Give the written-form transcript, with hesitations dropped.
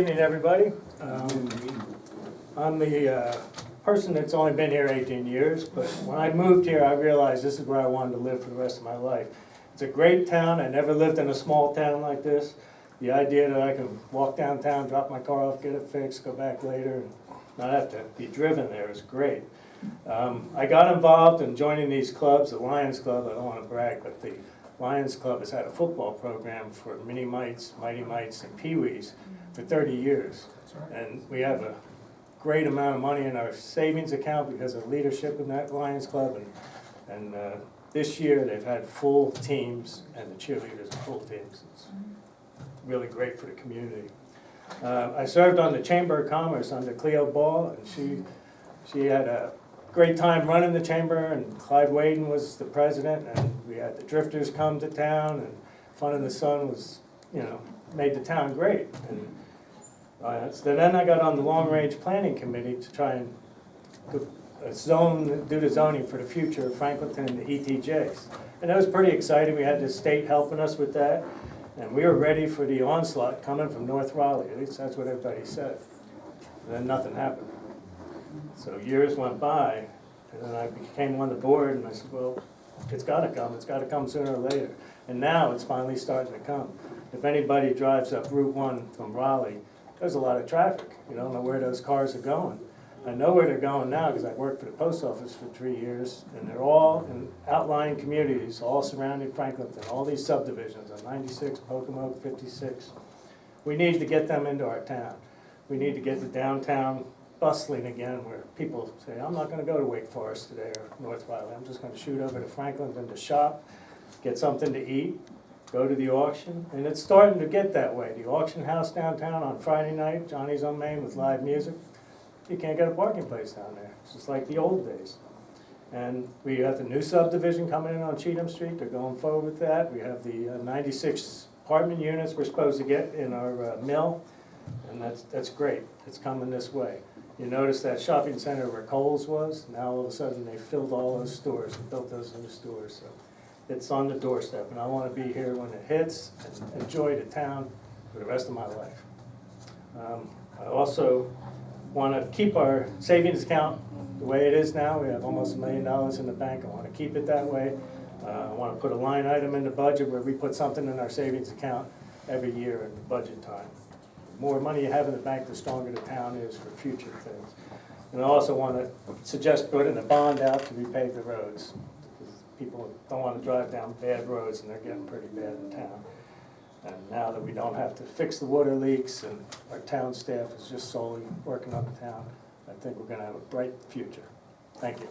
Good evening, everybody. I'm the person that's only been here 18 years, but when I moved here, I realized this is where I wanted to live for the rest of my life. It's a great town. I never lived in a small town like this. The idea that I can walk downtown, drop my car off, get it fixed, go back later, and not have to be driven there is great. I got involved in joining these clubs, the Lions Club. I don't want to brag, but the Lions Club has had a football program for mini mites, mighty mites, and pee-wees for 30 years. And we have a great amount of money in our savings account because of leadership in that Lions Club. And this year they've had full teams, and the cheerleaders are full teams. It's really great for the community. I served on the Chamber of Commerce under Cleo Ball, and she had a great time running the chamber, and Clyde Waden was the president, and we had the drifters come to town, and Fun in the Sun was, you know, made the town great. And so then I got on the Long Range Planning Committee to try and do the zoning for the future of Franklinton and the ETJs. And that was pretty exciting. We had the state helping us with that, and we were ready for the onslaught coming from North Raleigh. At least that's what everybody said. And then nothing happened. So years went by, and then I became on the board, and I said, well, it's got to come. It's got to come sooner or later. And now it's finally starting to come. If anybody drives up Route 1 from Raleigh, there's a lot of traffic. You don't know where those cars are going. I know where they're going now because I worked for the post office for 3 years, and they're all in outlying communities, all surrounding Franklinton, all these subdivisions on 96, Pocomoke, 56. We need to get them into our town. We need to get the downtown bustling again, where people say, I'm not going to go to Wake Forest today or North Riley. I'm just going to shoot over to Franklinton to shop, get something to eat, go to the auction. And it's starting to get that way. The auction house downtown on Friday night, Johnny's on Main with live music. You can't get a parking place down there. It's just like the old days. And we have the new subdivision coming in on Cheatham Street. They're going forward with that. We have the 96 apartment units we're supposed to get in our mill. And that's great. It's coming this way. You notice that shopping center where Kohl's was, now all of a sudden they filled all those stores and built those new stores. So it's on the doorstep, and I want to be here when it hits and enjoy the town for the rest of my life. I also want to keep our savings account the way it is now. We have almost $1 million in the bank. I want to keep it that way. I want to put a line item in the budget where we put something in our savings account every year in the budget time. The more money you have in the bank, the stronger the town is for future things. And I also want to suggest putting a bond out to repave the roads. Because people don't want to drive down bad roads, and they're getting pretty bad in town. And now that we don't have to fix the water leaks, and our town staff is just solely working on the town, I think we're going to have a bright future. Thank you.